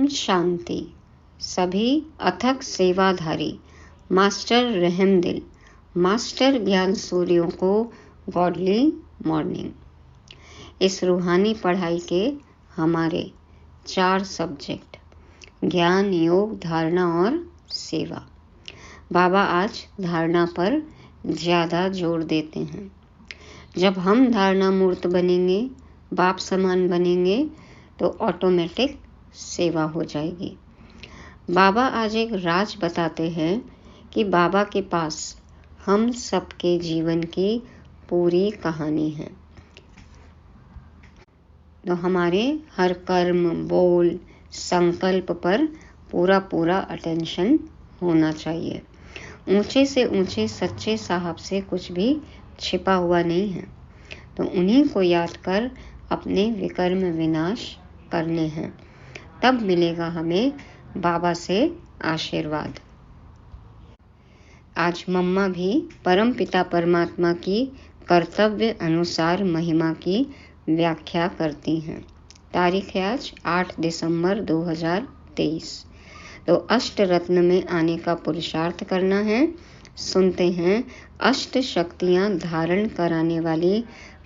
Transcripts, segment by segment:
शांति। सभी अथक सेवाधारी master रहमदिल, master ज्ञान सूर्यों को गॉडली मॉर्निंग। इस रूहानी पढ़ाई के हमारे 4 सब्जेक्ट ज्ञान, योग, धारणा और सेवा। बाबा आज धारणा पर ज़्यादा जोर देते हैं। जब हम धारणा मूर्त बनेंगे, बाप समान बनेंगे, तो ऑटोमेटिक सेवा हो जाएगी। बाबा आज एक राज बताते हैं कि बाबा के पास हम सबके जीवन की पूरी कहानी है। तो हमारे हर कर्म, बोल, संकल्प पर पूरा अटेंशन होना चाहिए। ऊंचे से ऊंचे सच्चे साहब से कुछ भी छिपा हुआ नहीं है, तो उन्हीं को याद कर अपने विकर्म विनाश करने हैं। तब मिलेगा हमें बाबा से आशीर्वाद। आज मम्मा भी परम पिता परमात्मा की कर्तव्य अनुसार महिमा की व्याख्या करती हैं। तारीख है आज 8 दिसंबर 2023। तो अष्ट रत्न में आने का पुरुषार्थ करना है। सुनते हैं अष्ट शक्तियां धारण कराने वाली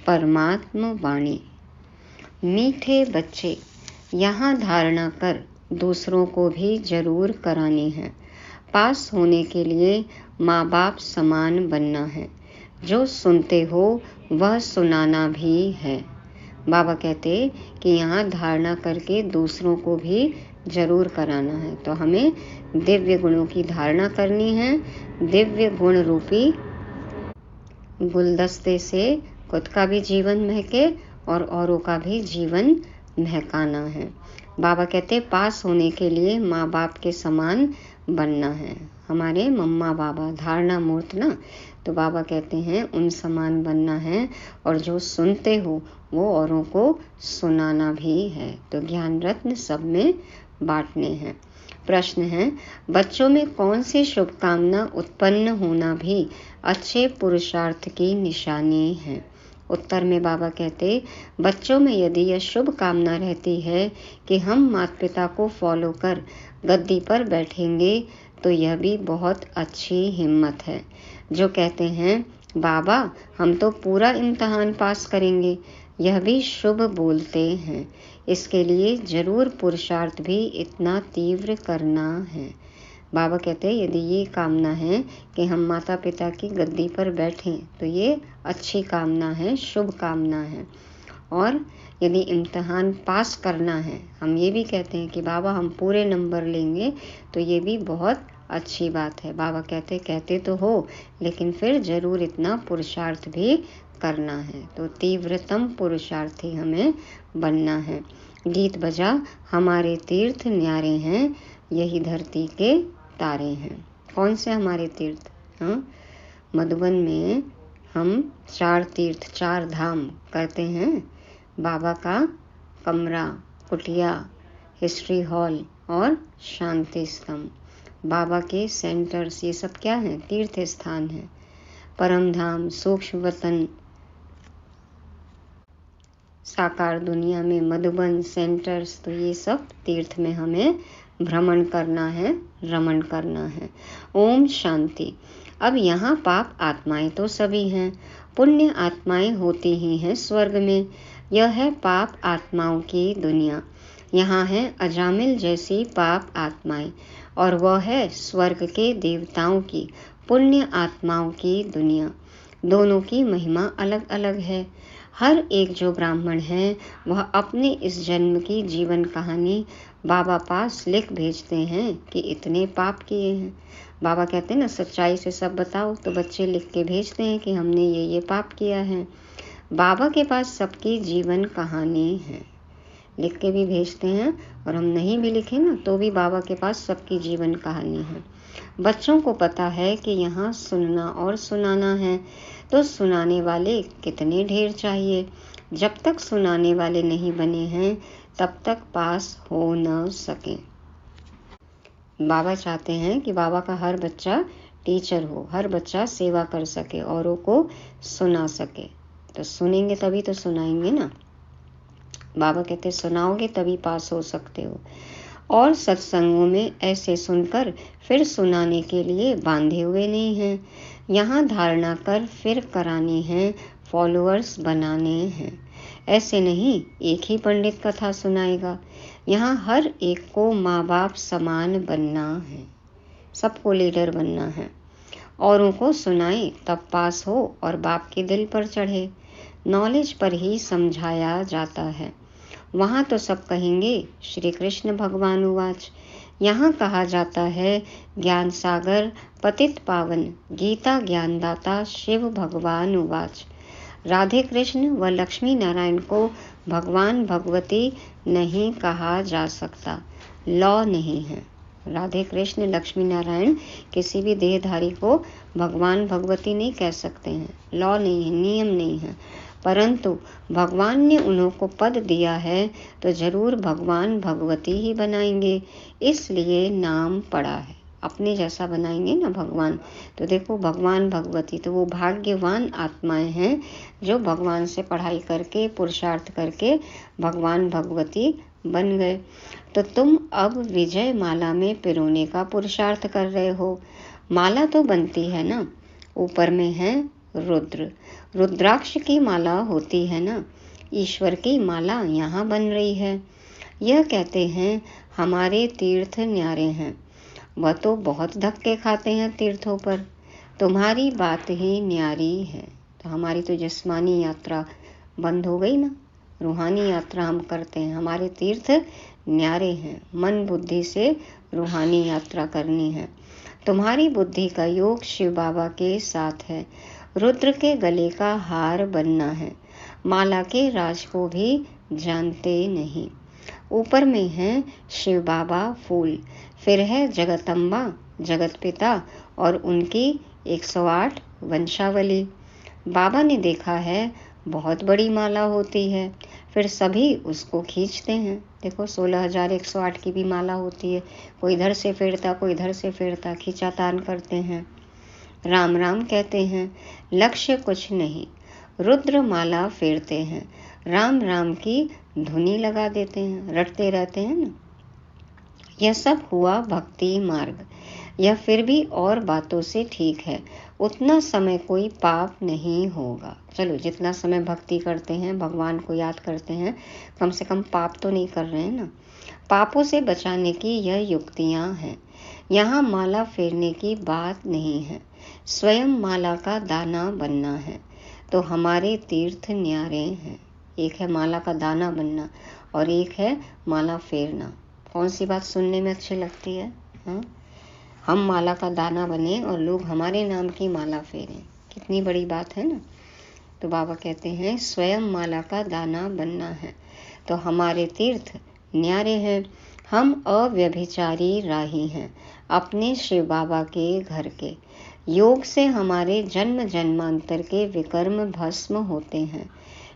परमात्मा वाणी। मीठे बच्चे, यहाँ धारणा कर दूसरों को भी जरूर करानी है। पास होने के लिए माँ बाप समान बनना है। जो सुनते हो वह सुनाना भी है। बाबा कहते कि यहाँ धारणा करके दूसरों को भी जरूर कराना है। तो हमें दिव्य गुणों की धारणा करनी है। दिव्य गुण रूपी गुलदस्ते से खुद का भी जीवन महके और औरों का भी जीवन महकाना है। बाबा कहते पास होने के लिए माँ बाप के समान बनना है। हमारे मम्मा बाबा धारणा मूर्त ना, तो बाबा कहते हैं उन समान बनना है और जो सुनते हो वो औरों को सुनाना भी है। तो ज्ञान रत्न सब में बांटने हैं। प्रश्न है, बच्चों में कौन सी शुभकामना उत्पन्न होना भी अच्छे पुरुषार्थ की निशानी है? उत्तर में बाबा कहते बच्चों में यदि यह शुभ कामना रहती है कि हम माता पिता को फॉलो कर गद्दी पर बैठेंगे, तो यह भी बहुत अच्छी हिम्मत है। जो कहते हैं बाबा हम तो पूरा इम्तहान पास करेंगे, यह भी शुभ बोलते हैं। इसके लिए जरूर पुरुषार्थ भी इतना तीव्र करना है। बाबा कहते हैं यदि ये कामना है कि हम माता पिता की गद्दी पर बैठें, तो ये अच्छी कामना है, शुभ कामना है। और यदि इम्तहान पास करना है, हम ये भी कहते हैं कि बाबा हम पूरे नंबर लेंगे, तो ये भी बहुत अच्छी बात है। बाबा कहते तो हो, लेकिन फिर जरूर इतना पुरुषार्थ भी करना है। तो तीव्रतम पुरुषार्थी हमें बनना है। गीत बजा हमारे तीर्थ न्यारे हैं, यही धरती के तारे हैं। कौन से हमारे तीर्थ? मधुबन में हम 4 तीर्थ 4 धाम करते हैं। बाबा का कमरा, कुटिया, हिस्ट्री हॉल और शांति स्तंभ। बाबा के सेंटर्स, ये सब क्या हैं? तीर्थ स्थान है। परम धाम, सूक्ष्म वतन, साकार दुनिया में मधुबन सेंटर्स, तो ये सब तीर्थ में हमें भ्रमण करना है, रमण करना है। ओम शांति। अब यहाँ पाप आत्माएं तो सभी हैं, पुण्य आत्माएं होती ही हैं स्वर्ग में। यह है पाप आत्माओं की दुनिया। यहाँ है अजामिल जैसी पाप आत्माएं, और वह है स्वर्ग के देवताओं की पुण्य आत्माओं की दुनिया। दोनों की महिमा अलग अलग है। हर एक जो ब्राह्मण है वह अपने इस जन्म की जीवन कहानी बाबा पास लिख भेजते हैं कि इतने पाप किए हैं। बाबा कहते हैं ना सच्चाई से सब बताओ, तो बच्चे लिख के भेजते हैं कि हमने ये पाप किया है। बाबा के पास सबकी जीवन कहानी है, लिख के भी भेजते हैं। और हम नहीं भी लिखें ना, तो भी बाबा के पास सबकी जीवन कहानी है। बच्चों को पता है कि यहाँ सुनना और सुनाना है, तो सुनाने वाले कितने ढेर चाहिए। जब तक सुनाने वाले नहीं बने हैं, तब तक पास हो न सके। बाबा चाहते हैं कि बाबा का हर बच्चा टीचर हो, हर बच्चा सेवा कर सके, औरों को सुना सके। तो सुनेंगे तभी तो सुनाएंगे ना। बाबा कहते सुनाओगे तभी पास हो सकते हो। और सत्संगों में ऐसे सुनकर फिर सुनाने के लिए बांधे हुए नहीं हैं। यहाँ धारणा कर फिर करानी है, फॉलोअर्स बनाने हैं। ऐसे नहीं एक ही पंडित कथा सुनाएगा। यहाँ हर एक को माँ बाप समान बनना है, सबको लीडर बनना है। औरों को सुनाए तब पास हो और बाप के दिल पर चढ़े। नॉलेज पर ही समझाया जाता है। वहाँ तो सब कहेंगे श्री कृष्ण भगवान उवाच। यहाँ कहा जाता है ज्ञान सागर पतित पावन, गीता ज्ञानदाता शिव भगवान उवाच। राधे कृष्ण व लक्ष्मी नारायण को भगवान भगवती नहीं कहा जा सकता, लॉ नहीं है। राधे कृष्ण लक्ष्मी नारायण किसी भी देहधारी को भगवान भगवती नहीं कह सकते हैं, लॉ नहीं है, नियम नहीं है। परंतु भगवान ने उन्हों को पद दिया है तो जरूर भगवान भगवती ही बनाएंगे, इसलिए नाम पड़ा है। अपने जैसा बनाएंगे ना भगवान, तो देखो भगवान भगवती, तो वो भाग्यवान आत्माएं हैं जो भगवान से पढ़ाई करके पुरुषार्थ करके भगवान भगवती बन गए। तो तुम अब विजय माला में पिरोने का पुरुषार्थ कर रहे हो। माला तो बनती है ना, ऊपर में है रुद्र, रुद्राक्ष की माला होती है ना, ईश्वर की माला यहाँ बन रही है। यह कहते हैं हमारे तीर्थ न्यारे हैं, वह तो बहुत धक्के खाते हैं तीर्थों पर, तुम्हारी बात ही न्यारी है। तो हमारी तो जिस्मानी यात्रा बंद हो गई ना, रूहानी यात्रा हम करते हैं। हमारे तीर्थ न्यारे हैं, मन बुद्धि से रूहानी यात्रा करनी है। तुम्हारी बुद्धि का योग शिव बाबा के साथ है। रुद्र के गले का हार बनना है, माला के राज को भी जानते नहीं। ऊपर में है शिव बाबा फूल, फिर है जगतम्बा जगत पिता और उनकी 108 वंशावली। बाबा ने देखा है बहुत बड़ी माला होती है, फिर सभी उसको खींचते हैं। देखो 16,108 की भी माला होती है, कोई इधर से फेरता कोई इधर से फेरता, खींचातान करते हैं, राम राम कहते हैं, लक्ष्य कुछ नहीं, रुद्र माला फेरते हैं, राम राम की धुनी लगा देते हैं, रटते रहते हैं ना। यह सब हुआ भक्ति मार्ग। यह फिर भी और बातों से ठीक है, उतना समय कोई पाप नहीं होगा। चलो जितना समय भक्ति करते हैं, भगवान को याद करते हैं, कम से कम पाप तो नहीं कर रहे हैं ना। पापों से बचाने की यह युक्तियां हैं। यहाँ माला फेरने की बात नहीं है, स्वयं माला का दाना बनना है। तो हमारे तीर्थ न्यारे हैं। एक है माला का दाना बनना और एक है माला फेरना। कौन सी बात सुनने में अच्छी लगती है? हम माला का दाना बने और लोग हमारे नाम की माला फेरें, कितनी बड़ी बात है ना। तो बाबा कहते हैं स्वयं माला का दाना बनना है। तो हमारे तीर्थ न्यारे हैं, हम अव्यभिचारी राही हैं, अपने शिव बाबा के घर के। योग से हमारे जन्म जन्मांतर के विकर्म भस्म होते हैं।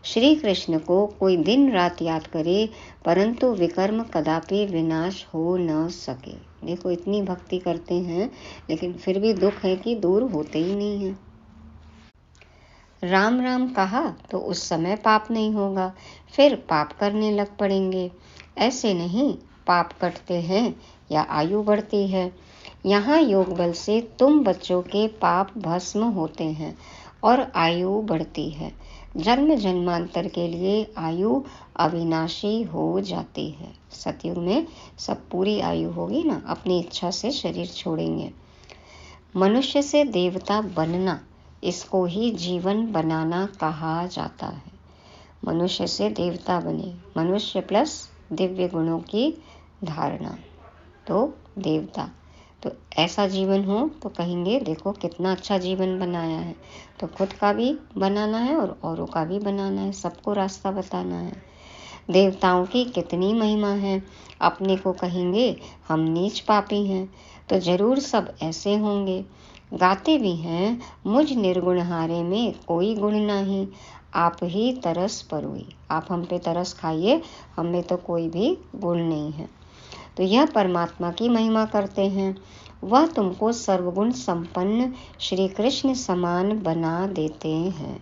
श्री कृष्ण को कोई दिन रात याद करे, परंतु विकर्म कदापि विनाश हो न सके। देखो इतनी भक्ति करते हैं लेकिन फिर भी दुख है कि दूर होते ही नहीं है। राम राम कहा तो उस समय पाप नहीं होगा, फिर पाप करने लग पड़ेंगे। ऐसे नहीं, पाप कटते हैं या आयु बढ़ती है। यहाँ योग बल से तुम बच्चों के पाप भस्म होते हैं और आयु बढ़ती है। जन्म जन्मांतर के लिए आयु अविनाशी हो जाती है। सतयुग में सब पूरी आयु होगी ना, अपनी इच्छा से शरीर छोड़ेंगे। मनुष्य से देवता बनना, इसको ही जीवन बनाना कहा जाता है। मनुष्य से देवता बने, मनुष्य प्लस दिव्य गुणों की धारणा, तो देवता। तो ऐसा जीवन हो तो कहेंगे देखो कितना अच्छा जीवन बनाया है। तो खुद का भी बनाना है और औरों का भी बनाना है, सबको रास्ता बताना है। देवताओं की कितनी महिमा है, अपने को कहेंगे हम नीच पापी हैं, तो जरूर सब ऐसे होंगे। गाते भी हैं मुझ निर्गुण हारे में कोई गुण नहीं, आप ही तरस परोई। आप हम पे तरस खाइए, हम में तो कोई भी गुण नहीं है। तो यह परमात्मा की महिमा करते हैं, वह तुमको सर्वगुण संपन्न श्री कृष्ण समान बना देते हैं।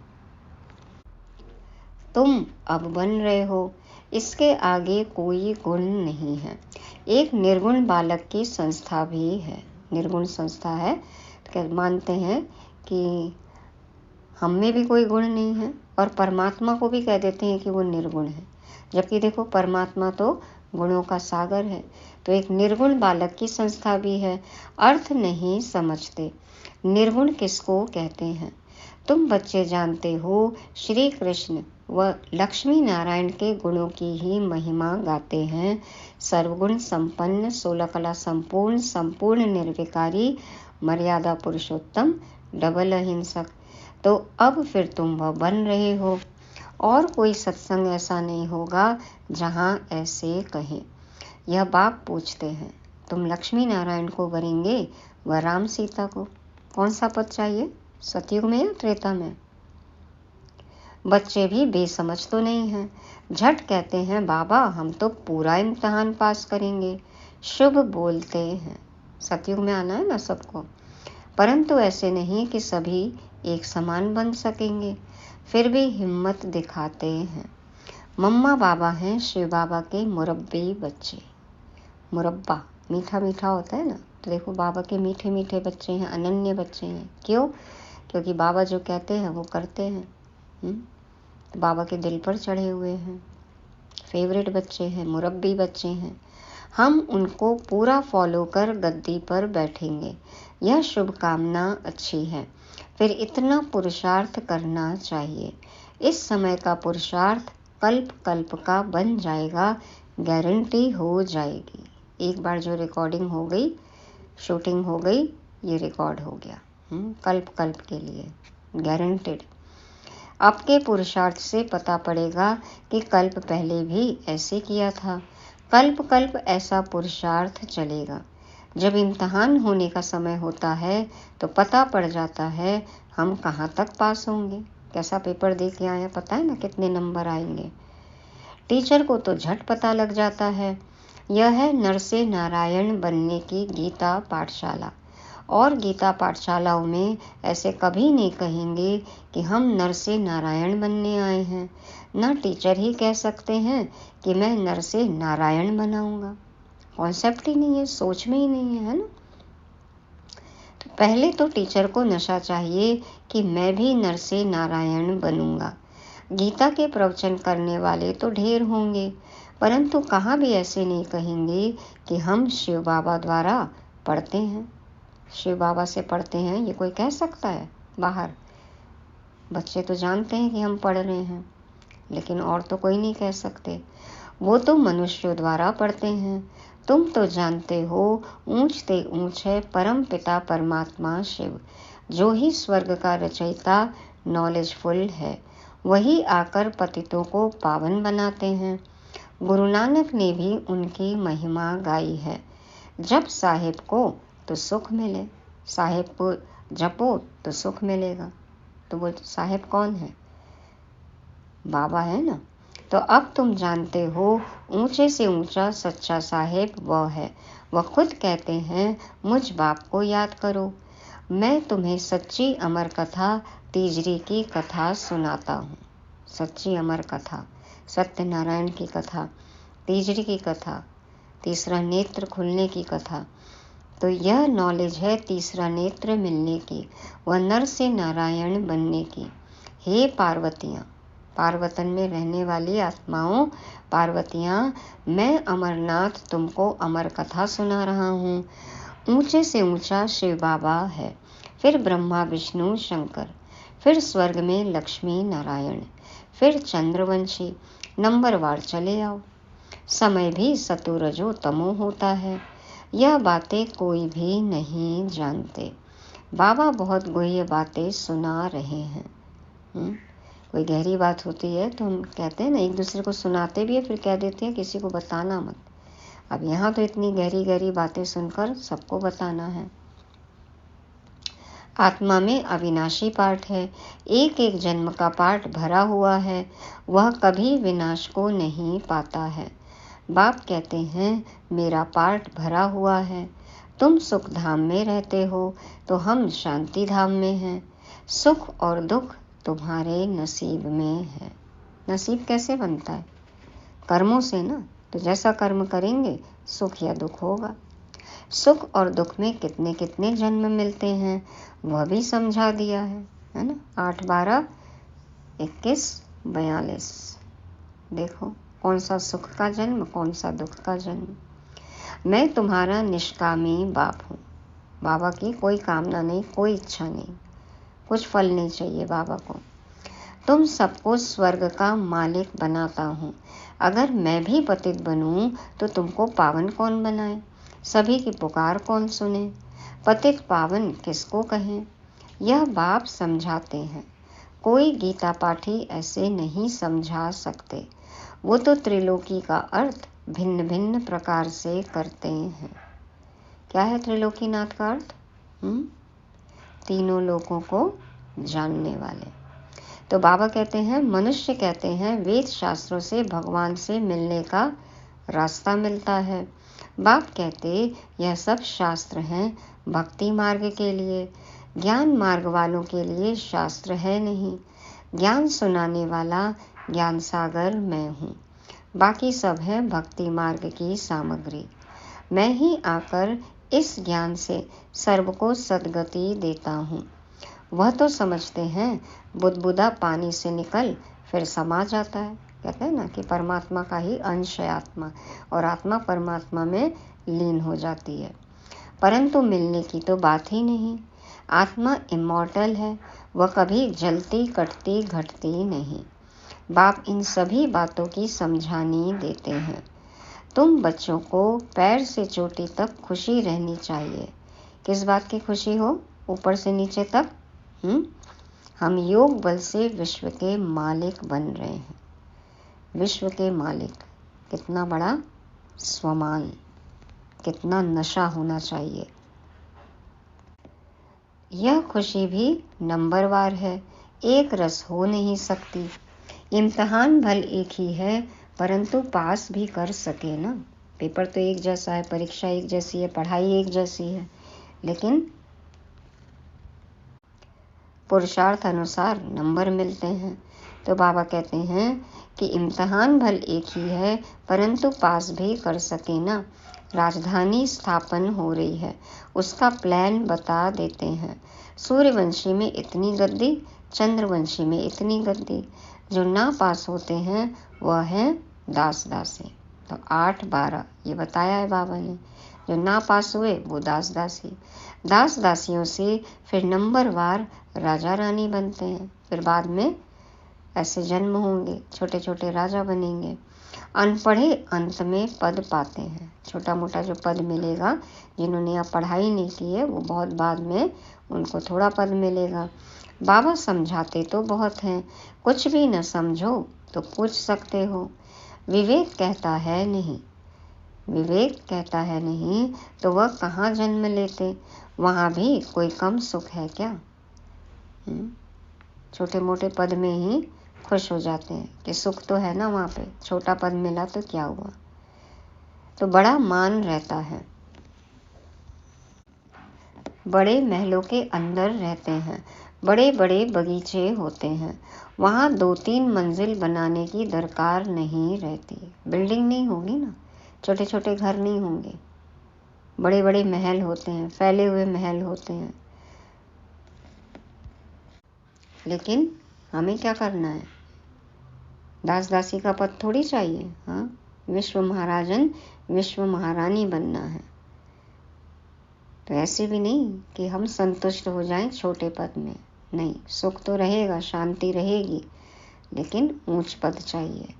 तुम अब बन रहे हो, इसके आगे कोई गुण नहीं है। एक निर्गुण बालक की संस्था भी है। निर्गुण संस्था है तो मानते हैं कि हम में भी कोई गुण नहीं है, और परमात्मा को भी कह देते हैं कि वो निर्गुण है, जबकि देखो परमात्मा तो गुणों का सागर है। तो एक निर्गुण बालक की संस्था भी है। अर्थ नहीं समझते निर्गुण किसको कहते हैं। तुम बच्चे जानते हो श्री कृष्ण व लक्ष्मी नारायण के गुणों की ही महिमा गाते हैं। सर्वगुण संपन्न, 16 कला संपूर्ण, संपूर्ण निर्विकारी, मर्यादा पुरुषोत्तम, डबल अहिंसक। तो अब फिर तुम वह बन रहे हो, और कोई सत्संग ऐसा नहीं होगा जहां ऐसे कहें। यह बाप पूछते हैं, तुम लक्ष्मी नारायण को वरेंगे व राम सीता को? कौन सा पद चाहिए, सतयुग में या त्रेता में? बच्चे भी बेसमझ तो नहीं हैं, झट कहते हैं बाबा हम तो पूरा इम्तिहान पास करेंगे। शुभ बोलते हैं, सतयुग में आना है ना सबको, परंतु ऐसे नहीं कि सभी एक समान बन सकेंगे। फिर भी हिम्मत दिखाते हैं। मम्मा बाबा हैं शिव बाबा के मुरब्बी बच्चे। मुरब्बा मीठा मीठा होता है ना, तो देखो बाबा के मीठे मीठे बच्चे हैं, अनन्य बच्चे हैं। क्यों? क्योंकि बाबा जो कहते हैं वो करते हैं। तो बाबा के दिल पर चढ़े हुए हैं, फेवरेट बच्चे हैं, मुरब्बी बच्चे हैं। हम उनको पूरा फॉलो कर गद्दी पर बैठेंगे। यह शुभकामना अच्छी है। फिर इतना पुरुषार्थ करना चाहिए। इस समय का पुरुषार्थ कल्प कल्प का बन जाएगा, गारंटी हो जाएगी। एक बार जो रिकॉर्डिंग हो गई, शूटिंग हो गई, ये रिकॉर्ड हो गया कल्प कल्प के लिए, गारंटेड। आपके पुरुषार्थ से पता पड़ेगा कि कल्प पहले भी ऐसे किया था। कल्प कल्प ऐसा पुरुषार्थ चलेगा। जब इम्तिहान होने का समय होता है तो पता पड़ जाता है हम कहाँ तक पास होंगे। कैसा पेपर दे के आए पता है ना, कितने नंबर आएंगे। टीचर को तो झट पता लग जाता है। यह है नर से नारायण बनने की गीता पाठशाला। और गीता पाठशालाओं में ऐसे कभी नहीं कहेंगे कि हम नर से नारायण बनने आए हैं। न टीचर ही कह सकते हैं कि मैं नर से नारायण बनाऊंगा। कॉन्सेप्ट ही नहीं है, सोच में ही नहीं है ना। तो पहले तो टीचर को नशा चाहिए कि मैं भी नर से नारायण बनूंगा। गीता के प्रवचन करने वाले तो ढेर होंगे, परंतु कहाँ भी ऐसे नहीं कहेंगे कि हम शिव बाबा द्वारा पढ़ते हैं, शिव बाबा से पढ़ते हैं। ये कोई कह सकता है बाहर? बच्चे तो जानते हैं कि हम पढ़ रहे हैं, लेकिन और तो कोई नहीं कह सकते। वो तो मनुष्यों द्वारा पढ़ते हैं। तुम तो जानते हो ऊंच ते ऊंच है परम पिता परमात्मा शिव, जो ही स्वर्ग का रचयिता नॉलेजफुल है, वही आकर पतितों को पावन बनाते हैं। गुरु नानक ने भी उनकी महिमा गाई है। जब साहिब को तो सुख मिले, साहिब को जपो तो सुख मिलेगा। तो वो साहिब कौन है? बाबा है ना। तो अब तुम जानते हो ऊंचे से ऊंचा सच्चा साहिब वह है। वह खुद कहते हैं मुझ बाप को याद करो। मैं तुम्हें सच्ची अमर कथा तीजरी की कथा सुनाता हूँ। सच्ची अमर कथा, सत्यनारायण की कथा, तीजरी की कथा, तीसरा नेत्र खुलने की कथा। तो यह नॉलेज है तीसरा नेत्र मिलने की, वह नर से नारायण बनने की। हे पार्वतियाँ, पार्वतन में रहने वाली आत्माओं, पार्वतियाँ, मैं अमरनाथ तुमको अमर कथा सुना रहा हूँ। ऊंचे से ऊंचा शिव बाबा है, फिर ब्रह्मा विष्णु शंकर, फिर स्वर्ग में लक्ष्मी नारायण, फिर चंद्रवंशी। नंबरवार चले आओ। समय भी सतुरजो तमो होता है। यह बातें कोई भी नहीं जानते। बाबा बहुत गुह्य बातें सुना रहे हैं। कोई गहरी बात होती है तो हम कहते हैं ना, एक दूसरे को सुनाते भी है, फिर कह देते हैं किसी को बताना मत। अब यहाँ तो इतनी गहरी गहरी बातें सुनकर सबको बताना है। आत्मा में अविनाशी पाठ है, एक एक जन्म का पाठ भरा हुआ है, वह कभी विनाश को नहीं पाता है। बाप कहते हैं मेरा पाठ भरा हुआ है। तुम सुख धाम में रहते हो तो हम शांति धाम में हैं। सुख और दुख तुम्हारे नसीब में है। नसीब कैसे बनता है? कर्मों से ना। तो जैसा कर्म करेंगे सुख या दुख होगा। सुख और दुख में कितने कितने जन्म मिलते हैं वह भी समझा दिया है ना। 8, 12, 21, 42। देखो कौन सा सुख का जन्म, कौन सा दुख का जन्म। मैं तुम्हारा निष्कामी बाप हूँ। बाबा की कोई कामना नहीं, कोई इच्छा नहीं, कुछ फल नहीं चाहिए बाबा को। तुम सबको स्वर्ग का मालिक बनाता हूँ। अगर मैं भी पतित बनूं तो तुमको पावन कौन बनाए? सभी की पुकार कौन सुने? पतित पावन किसको कहें? यह बाप समझाते हैं। कोई गीता पाठी ऐसे नहीं समझा सकते। वो तो त्रिलोकी का अर्थ भिन्न भिन्न प्रकार से करते हैं। क्या है त्रिलोकीनाथ का अर्थ? तीनों लोकों को जानने वाले। तो बाबा कहते हैं, मनुष्य कहते हैं वेद शास्त्रों से भगवान से मिलने का रास्ता मिलता है। बाप कहते यह सब शास्त्र हैं भक्ति मार्ग के लिए, ज्ञान मार्ग वालों के लिए शास्त्र है नहीं। ज्ञान सुनाने वाला ज्ञान सागर मैं हूँ, बाकी सब है भक्ति मार्ग की सामग्री। मैं ही आकर इस ज्ञान से सर्व को सद्गति देता हूँ। वह तो समझते हैं बुदबुदा पानी से निकल फिर समा जाता है। कहते हैं ना कि परमात्मा का ही अंश है आत्मा, और आत्मा परमात्मा में लीन हो जाती है, परंतु मिलने की तो बात ही नहीं। आत्मा इमॉर्टल है, वह कभी जलती कटती घटती नहीं। बाप इन सभी बातों की समझानी देते हैं। तुम बच्चों को पैर से चोटी तक खुशी रहनी चाहिए। किस बात की खुशी हो? ऊपर से नीचे तक। हम योग बल से विश्व के मालिक बन रहे हैं। विश्व के मालिक, कितना बड़ा स्वमान, कितना नशा होना चाहिए। यह खुशी भी नंबरवार है, एक रस हो नहीं सकती। इम्तिहान भल एक ही है, परंतु पास भी कर सके ना। पेपर तो एक जैसा है, परीक्षा एक जैसी है, पढ़ाई एक जैसी है, लेकिन पुरुषार्थ अनुसार नंबर मिलते हैं। तो बाबा कहते हैं कि इम्तिहान भल एक ही है, परंतु पास भी कर सके ना। राजधानी स्थापन हो रही है, उसका प्लान बता देते हैं। सूर्यवंशी में इतनी गद्दी, चंद्रवंशी में इतनी गद्दी। जो ना पास होते हैं वह है दास दासी। तो 8, 12 ये बताया है बाबा ने। जो ना पास हुए वो दास दासी। दास दासियों से फिर नंबरवार राजा रानी बनते हैं। फिर बाद में ऐसे जन्म होंगे, छोटे छोटे राजा बनेंगे। अनपढ़े अंत में पद पाते हैं। छोटा मोटा जो पद मिलेगा, जिन्होंने यहाँ पढ़ाई नहीं की है वो बहुत बाद में उनको थोड़ा पद मिलेगा। बाबा समझाते तो बहुत हैं, कुछ भी न समझो तो पूछ सकते हो। विवेक कहता है नहीं, विवेक कहता है नहीं तो वह कहाँ जन्म लेते? वहाँ भी कोई कम सुख है क्या? छोटे मोटे पद में ही खुश हो जाते हैं कि सुख तो है ना वहाँ पे, छोटा पद मिला तो क्या हुआ। तो बड़ा मान रहता है। बड़े महलों के अंदर रहते हैं, बड़े बड़े बगीचे होते हैं। वहाँ 2-3 मंजिल बनाने की दरकार नहीं रहती। बिल्डिंग नहीं होगी ना, छोटे छोटे घर नहीं होंगे, बड़े बड़े महल होते हैं, फैले हुए महल होते हैं। लेकिन हमें क्या करना है? दास दासी का पद थोड़ी चाहिए। हाँ, विश्व महाराजन विश्व महारानी बनना है। तो ऐसे भी नहीं कि हम संतुष्ट हो जाएं छोटे पद में। नहीं, सुख तो रहेगा, शांति रहेगी, लेकिन ऊंच पद चाहिए।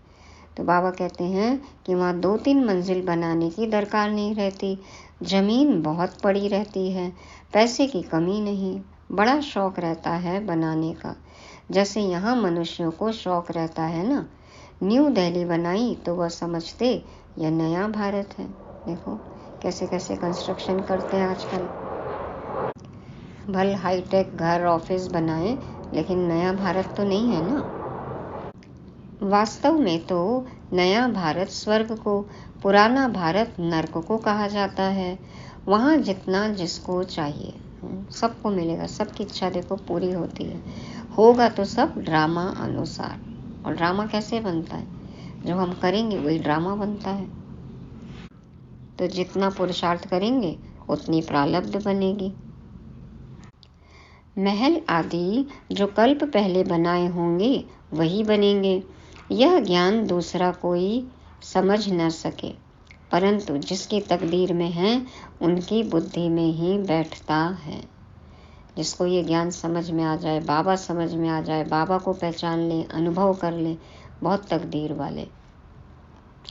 तो बाबा कहते हैं कि वहाँ 2-3 मंजिल बनाने की दरकार नहीं रहती। जमीन बहुत पड़ी रहती है, पैसे की कमी नहीं, बड़ा शौक रहता है बनाने का। जैसे यहाँ मनुष्यों को शौक रहता है ना। न्यू दिल्ली बनाई तो वह समझते यह नया भारत है। देखो कैसे कैसे कंस्ट्रक्शन करते हैं आजकल। भले हाईटेक घर ऑफिस बनाए, लेकिन नया भारत तो नहीं है ना। वास्तव में तो नया भारत स्वर्ग को, पुराना भारत नर्क को कहा जाता है। वहाँ जितना जिसको चाहिए सबको मिलेगा, सबकी इच्छा देखो पूरी होती है। होगा तो सब ड्रामा अनुसार। और ड्रामा कैसे बनता है? जो हम करेंगे वही ड्रामा बनता है। तो जितना पुरुषार्थ करेंगे उतनी प्रारब्ध बनेगी। महल आदि जो कल्प पहले बनाए होंगे वही बनेंगे। यह ज्ञान दूसरा कोई समझ न सके, परंतु जिसकी तकदीर में है उनकी बुद्धि में ही बैठता है। जिसको ये ज्ञान समझ में आ जाए, बाबा समझ में आ जाए, बाबा को पहचान ले, अनुभव कर ले, बहुत तकदीर वाले।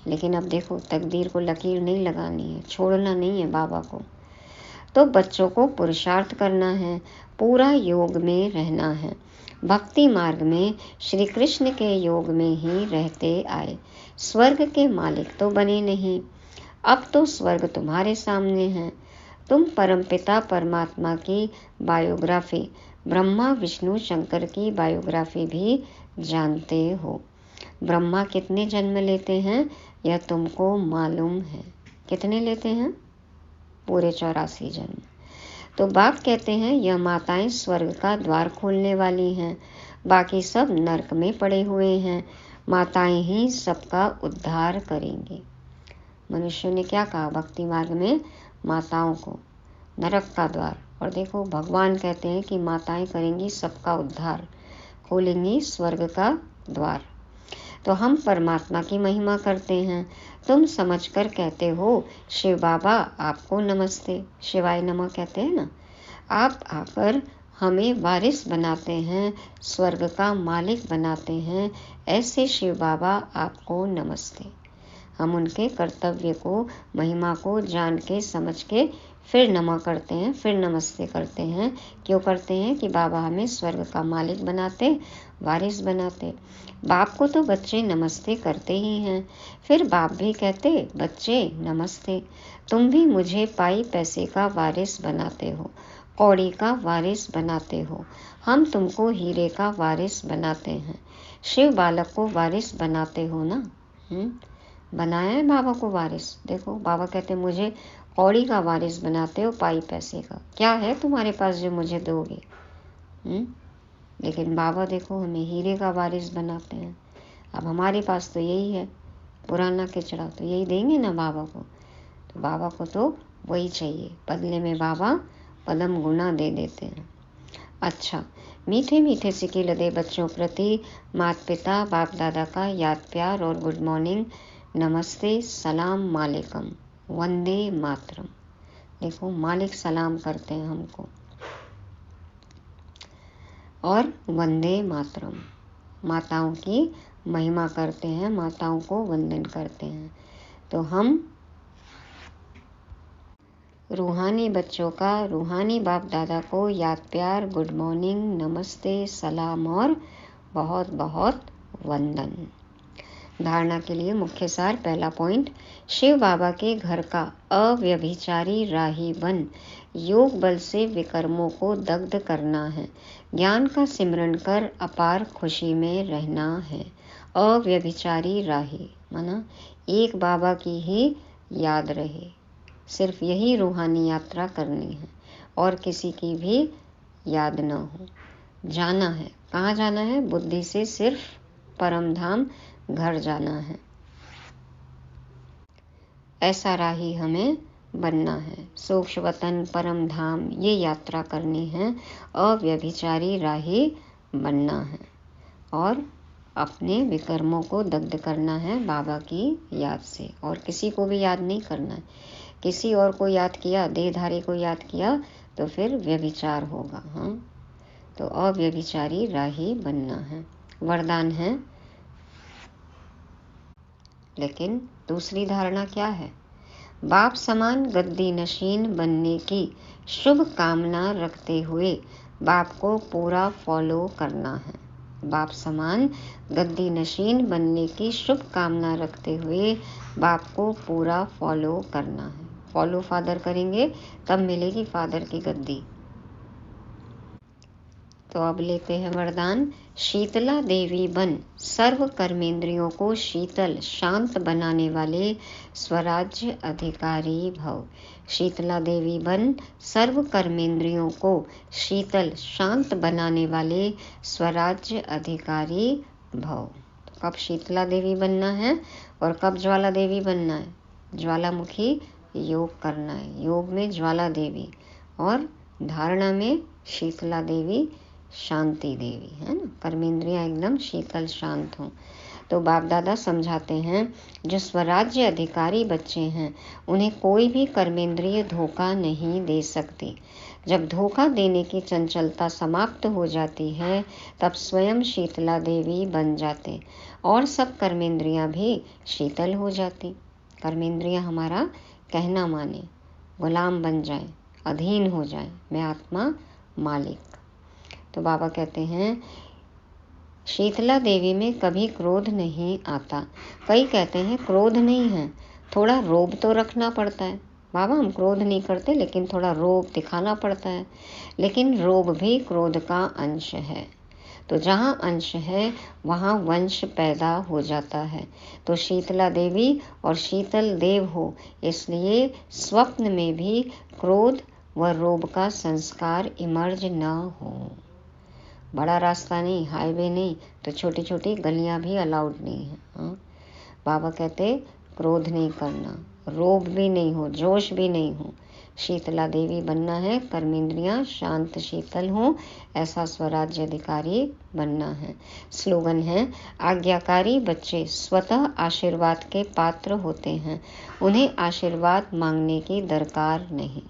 लेकिन अब देखो, तकदीर को लकीर नहीं लगानी है, छोड़ना नहीं है बाबा को। तो बच्चों को पुरुषार्थ करना है, पूरा योग में रहना है। भक्ति मार्ग में श्री कृष्ण के योग में ही रहते आए। स्वर्ग के मालिक तो बने नहीं, अब तो स्वर्ग तुम्हारे सामने है। तुम परमपिता परमात्मा की बायोग्राफी, ब्रह्मा विष्णु शंकर की बायोग्राफी भी जानते हो। ब्रह्मा कितने जन्म लेते हैं यह तुमको मालूम है। कितने लेते हैं? पूरे 84 जन्म। तो बाप कहते हैं यह माताएं स्वर्ग का द्वार खोलने वाली हैं, बाकी सब नरक में पड़े हुए हैं। माताएं ही सबका उद्धार करेंगी। मनुष्य ने क्या कहा भक्ति मार्ग में? माताओं को नरक का द्वार। और देखो, भगवान कहते हैं कि माताएं करेंगी सबका उद्धार, खोलेंगी स्वर्ग का द्वार। तो हम परमात्मा की महिमा करते हैं। तुम समझकर कहते हो शिव बाबा आपको नमस्ते, शिवाय नमः कहते हैं ना। आप आकर हमें वारिस बनाते हैं, स्वर्ग का मालिक बनाते हैं। ऐसे शिव बाबा आपको नमस्ते। हम उनके कर्तव्य को, महिमा को जान के समझ के फिर नमः करते हैं, फिर नमस्ते करते हैं। क्यों करते हैं? कि बाबा हमें स्वर्ग का मालिक बनाते, वारिस बनाते। बाप को तो बच्चे नमस्ते करते ही हैं, फिर बाप भी कहते बच्चे नमस्ते। तुम भी मुझे पाई पैसे का वारिस बनाते हो, कौड़ी का वारिस बनाते हो। हम तुमको हीरे का वारिस बनाते हैं, शिव बालक को वारिस बनाते हो ना। बनाया है बाबा को वारिस। देखो, बाबा कहते मुझे कौड़ी का वारिस बनाते हो, पाई पैसे का। क्या है तुम्हारे पास जो मुझे दोगे? लेकिन बाबा देखो हमें हीरे का वारिस बनाते हैं। अब हमारे पास तो यही है, पुराना किचड़ा, तो यही देंगे ना बाबा को। तो बाबा को तो वही चाहिए, बदले में बाबा पदम गुना दे देते हैं। अच्छा, मीठे मीठे सिके लदे बच्चों प्रति माता पिता बाप दादा का याद प्यार और गुड मॉर्निंग, नमस्ते, सलाम मालिकम, वंदे मातरम। देखो, मालिक सलाम करते हैं हमको, और वंदे मातरम, माताओं की महिमा करते हैं, माताओं को वंदन करते हैं। तो हम रूहानी बच्चों का रूहानी बाप दादा को याद प्यार, गुड मॉर्निंग, नमस्ते, सलाम और बहुत बहुत वंदन। धारणा के लिए मुख्य सार। पहला पॉइंट, शिव बाबा के घर का अव्यभिचारी राही बन योग बल से विकर्मों को दग्ध करना है। ज्ञान का सिमरन कर अपार खुशी में रहना है। अव्यभिचारी राही माना एक बाबा की ही याद रहे, सिर्फ यही रूहानी यात्रा करनी है और किसी की भी याद न हो। जाना है, कहाँ जाना है? बुद्धि से सिर्फ परम धाम घर जाना है। ऐसा राही हमें बनना है। सोक्ष वतन परम धाम ये यात्रा करनी है, अव्यभिचारी राही बनना है और अपने विकर्मों को दग्ध करना है बाबा की याद से। और किसी को भी याद नहीं करना है। किसी और को याद किया, देहधारी को याद किया तो फिर व्यभिचार होगा। तो अव्यभिचारी राही बनना है, वरदान है। लेकिन दूसरी धारणा क्या है? बाप समान गद्दी नशीन बनने की शुभ कामना रखते हुए बाप को पूरा फॉलो करना है। बाप समान गद्दी नशीन बनने की शुभ कामना रखते हुए बाप को पूरा फॉलो करना है। फॉलो फादर करेंगे तब मिलेगी फादर की गद्दी। तो अब लेते हैं वरदान। शीतला देवी बन सर्व कर्मेंद्रियों को शीतल शांत बनाने वाले स्वराज्य अधिकारी भव। शीतला देवी बन सर्व कर्मेंद्रियों को शीतल शांत बनाने वाले स्वराज्य अधिकारी भव। तो कब शीतला देवी बनना है और कब ज्वाला देवी बनना है? ज्वालामुखी योग करना है। योग में ज्वाला देवी और धारणा में शीतला देवी, शांति देवी, है ना। कर्मेंद्रियां एकदम शीतल शांत हों। तो बाप दादा समझाते हैं, जो स्वराज्य अधिकारी बच्चे हैं उन्हें कोई भी कर्मेंद्रिय धोखा नहीं दे सकती। जब धोखा देने की चंचलता समाप्त हो जाती है तब स्वयं शीतला देवी बन जाते और सब कर्मेंद्रियां भी शीतल हो जाती। कर्मेंद्रियां हमारा कहना माने, गुलाम बन जाए, अधीन हो जाए, मैं आत्मा मालिक। तो बाबा कहते हैं शीतला देवी में कभी क्रोध नहीं आता। कई कहते हैं क्रोध नहीं है, थोड़ा रोब तो रखना पड़ता है। बाबा हम क्रोध नहीं करते, लेकिन थोड़ा रोब दिखाना पड़ता है। लेकिन रोब भी क्रोध का अंश है। तो जहाँ अंश है वहाँ वंश पैदा हो जाता है। तो शीतला देवी और शीतल देव हो, इसलिए स्वप्न में भी क्रोध व रोब का संस्कार इमर्ज न हो। बड़ा रास्ता नहीं, हाईवे नहीं, तो छोटी छोटी गलियां भी अलाउड नहीं है। बाबा कहते क्रोध नहीं करना, रोब भी नहीं हो, जोश भी नहीं हो। शीतला देवी बनना है, कर्मेंद्रियां शांत शीतल हो, ऐसा स्वराज्य अधिकारी बनना है। स्लोगन है, आज्ञाकारी बच्चे स्वतः आशीर्वाद के पात्र होते हैं, उन्हें आशीर्वाद मांगने की दरकार नहीं।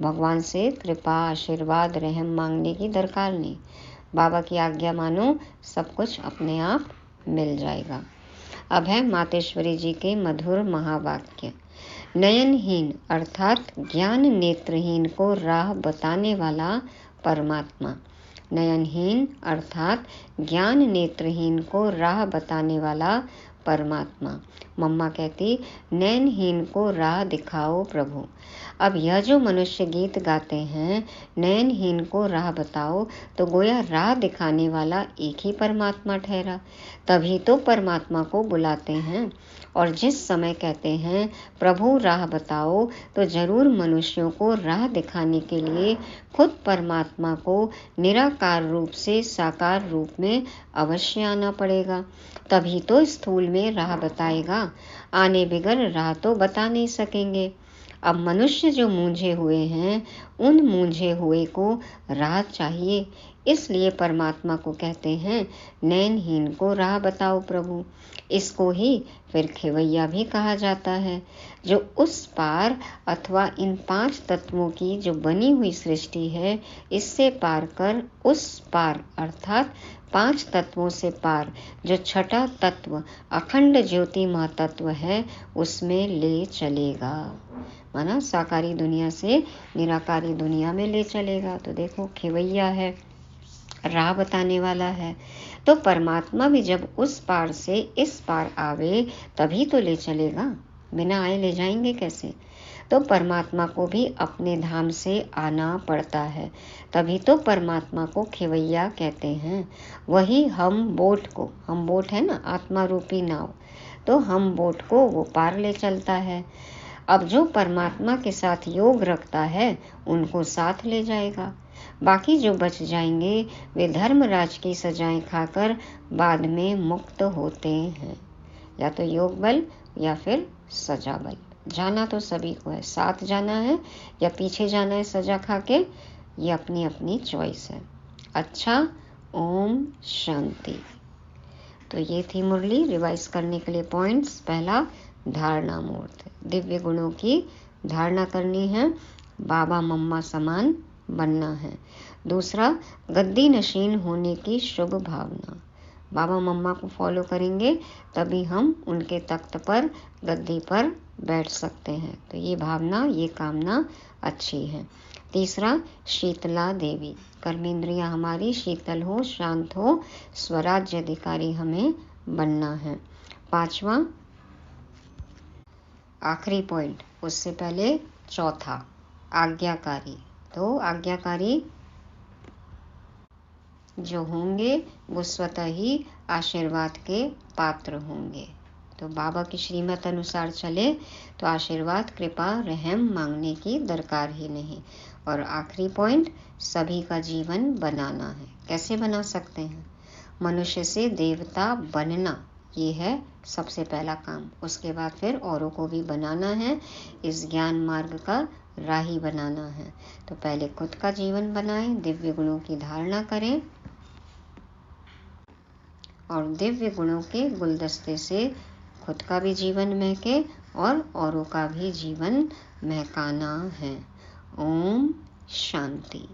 भगवान से कृपा, आशीर्वाद, रहम मांगने की दरकार नहीं। बाबा की आज्ञा मानो, सब कुछ अपने आप मिल जाएगा। अब है मातेश्वरी जी के मधुर महावाक्य। नयनहीन अर्थात ज्ञान नेत्रहीन को राह बताने वाला परमात्मा। नयनहीन अर्थात ज्ञान नेत्रहीन को राह बताने वाला परमात्मा। मम्मा कहती नयनहीन को राह दिखाओ प्रभु। अब यह जो मनुष्य गीत गाते हैं, नयनहीन को राह बताओ, तो गोया राह दिखाने वाला एक ही परमात्मा ठहरा। तभी तो परमात्मा को बुलाते हैं। और जिस समय कहते हैं प्रभु राह बताओ, तो जरूर मनुष्यों को राह दिखाने के लिए खुद परमात्मा को निराकार रूप से साकार रूप में अवश्य आना पड़ेगा। तभी तो स्थूल में राह बताएगा, आने बिगर राह तो बता नहीं सकेंगे। अब मनुष्य जो मूंझे हुए हैं, उन मूंझे हुए को राह चाहिए, इसलिए परमात्मा को कहते हैं नयनहीन को राह बताओ प्रभु। इसको ही फिर खेवैया भी कहा जाता है, जो उस पार अथवा इन 5 तत्वों की जो बनी हुई सृष्टि है, इससे पार कर उस पार अर्थात 5 तत्वों से पार जो छठा तत्व अखंड ज्योति महातत्व है, उसमें ले चलेगा। माना साकारी दुनिया से निराकारी दुनिया में ले चलेगा। तो देखो खेवैया है, राह बताने वाला है। तो परमात्मा भी जब उस पार से इस पार आवे तभी तो ले चलेगा, बिना आए ले जाएंगे कैसे। तो परमात्मा को भी अपने धाम से आना पड़ता है, तभी तो परमात्मा को खेवैया कहते हैं। वही हम बोट है ना, आत्मा रूपी नाव, तो हम बोट को वो पार ले चलता है। अब जो परमात्मा के साथ योग रखता है उनको साथ ले जाएगा। बाकी जो बच जाएंगे वे धर्मराज की सजाएं खाकर बाद में मुक्त होते हैं। या तो योग बल या फिर सजा बल। जाना तो सभी को है, साथ जाना है या पीछे जाना है सजा खा के, ये अपनी अपनी चॉइस है। अच्छा, ओम शांति। तो ये थी मुरली। रिवाइज करने के लिए पॉइंट्स। पहला, धारणा मूर्त, दिव्य गुणों की धारणा करनी है, बाबा मम्मा समान बनना है। दूसरा, गद्दी नशीन होने की शुभ भावना। बाबा मम्मा को फॉलो करेंगे तभी हम उनके तख्त पर, गद्दी पर बैठ सकते हैं। तो ये भावना, ये कामना अच्छी है। तीसरा, शीतला देवी, कर्मेंद्रियां हमारी शीतल हो, शांत हो, स्वराज्य अधिकारी हमें बनना है। पांचवा, आखिरी पॉइंट, उससे पहले चौथा, आज्ञाकारी। तो आज्ञाकारी जो होंगे वो स्वतः ही आशीर्वाद के पात्र होंगे। तो बाबा की श्रीमत अनुसार चले तो आशीर्वाद, कृपा, रहम मांगने की दरकार ही नहीं। और आखिरी पॉइंट, सभी का जीवन बनाना है। कैसे बना सकते हैं? मनुष्य से देवता बनना, ये है सबसे पहला काम। उसके बाद फिर औरों को भी बनाना है, इस ज्ञान मार्ग का राही बनाना है। तो पहले खुद का जीवन बनाएं, दिव्य गुणों की धारणा करें और दिव्य गुणों के गुलदस्ते से खुद का भी जीवन महके और औरों का भी जीवन महकाना है। ओम शांति।